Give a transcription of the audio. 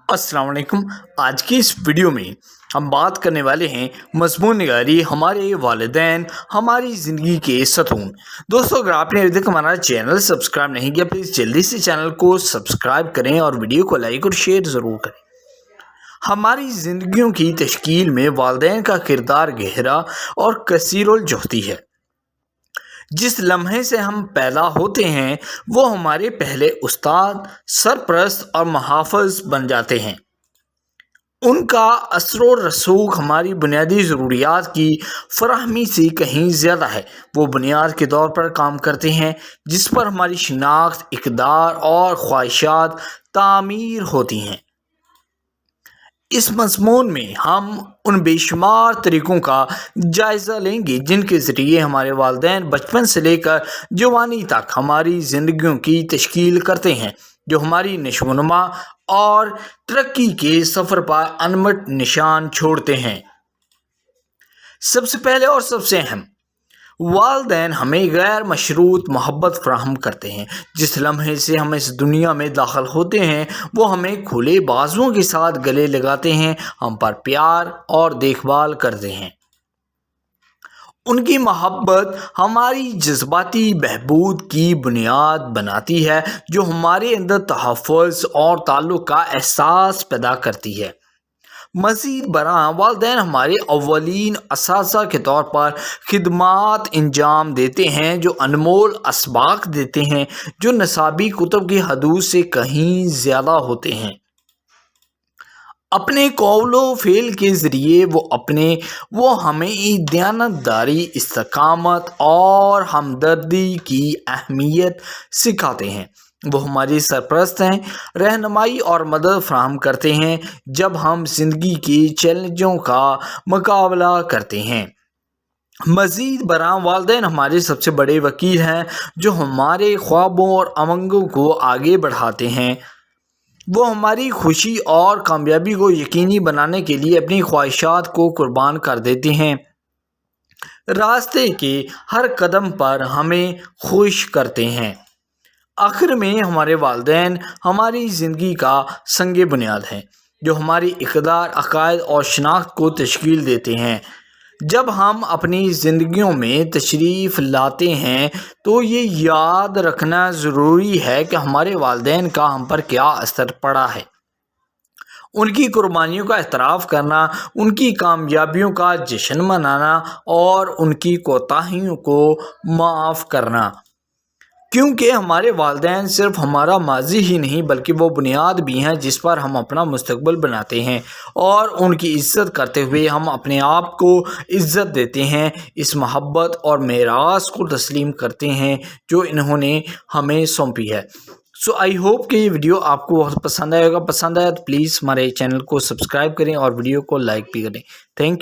अस्सलाम वालेकुम। आज की इस वीडियो में हम बात करने वाले हैं मज़मून निगारी हमारे वालिदैन हमारी ज़िंदगी के सतून। दोस्तों, अगर आपने अभी तक हमारा चैनल सब्सक्राइब नहीं किया, प्लीज़ जल्दी से चैनल को सब्सक्राइब करें और वीडियो को लाइक और शेयर ज़रूर करें। हमारी ज़िंदगियों की तश्कील में वालिदैन का किरदार गहरा और कसीरुल जुहदी है। जिस लम्हे से हम पैदा होते हैं वो हमारे पहले उस्ताद, सरपरस्त और मुहाफ़िज़ बन जाते हैं। उनका असर रसूख हमारी बुनियादी ज़रूरियात की फ़राहमी से कहीं ज़्यादा है। वो बुनियाद के तौर पर काम करते हैं जिस पर हमारी शिनाख्त, इक़दार और ख्वाहिशात तामीर होती हैं। इस मज़मून में हम उन बेशुमार तरीक़ों का जायज़ा लेंगे जिनके ज़रिए हमारे वालिदैन बचपन से लेकर जवानी तक हमारी ज़िंदगियों की तश्कील करते हैं, जो हमारी नशोनुमा और तरक्की के सफ़र पर अनमट निशान छोड़ते हैं। सबसे पहले और सबसे अहम, वालिदैन हमें गैर मशरूत मोहब्बत फ़राहम करते हैं। जिस लम्हे से हम इस दुनिया में दाखिल होते हैं वो हमें खुले बाजुओं के साथ गले लगाते हैं, हम पर प्यार और देखभाल करते हैं। उनकी मोहब्बत हमारी जज्बाती बहबूद की बुनियाद बनाती है, जो हमारे अंदर तहफ़्फ़ुज़ और ताल्लुक़ का एहसास पैदा करती है। मज़ीद बरां, वालिदैन हमारे अव्वलीन असासा के तौर पर खिदमात अंजाम देते हैं, जो अनमोल असबाक देते हैं, जो नसाबी कुतुब की हदूद से कहीं ज़्यादा होते हैं। अपने कौलो फ़ेल के ज़रिए वो हमें दयानतदारी, इस्तकामत और हमदर्दी की अहमियत सिखाते हैं। वो हमारे सरपरस्त हैं, रहनुमाई और मदद फ़राहम करते हैं जब हम ज़िंदगी के चैलेंजों का मुकाबला करते हैं। मज़ीद बरां, वालिदैन हमारे सबसे बड़े वकील हैं, जो हमारे ख्वाबों और उमंगों को आगे बढ़ाते हैं। वो हमारी खुशी और कामयाबी को यकीनी बनाने के लिए अपनी ख्वाहिशात को कुर्बान कर देते हैं। रास्ते के हर कदम पर हमें खुश करते हैं। आखिर में, हमारे वालिदैन हमारी ज़िंदगी का संगे बुनियाद हैं, जो हमारी इक़दार, अक़ायद और शनाख्त को तश्कील देते हैं। जब हम अपनी ज़िंदगियों में तशरीफ़ लाते हैं तो ये याद रखना ज़रूरी है कि हमारे वालिदैन का हम पर क्या असर पड़ा है। उनकी कुर्बानियों का एतराफ़ करना, उनकी कामयाबियों का जश्न मनाना और उनकी कोताहियों को माफ़ करना, क्योंकि हमारे वालिदैन सिर्फ़ हमारा माज़ी ही नहीं बल्कि वो बुनियाद भी हैं जिस पर हम अपना मुस्तक़बिल बनाते हैं, और उनकी इज़्ज़त करते हुए हम अपने आप को इज़्ज़त देते हैं, इस मोहब्बत और मेरास को तस्लीम करते हैं जो इन्होंने हमें सौंपी है। सो आई होप कि ये वीडियो आपको बहुत पसंद आएगा। पसंद आया तो प्लीज़ हमारे चैनल को सब्सक्राइब करें और वीडियो को लाइक भी करें। Thank you.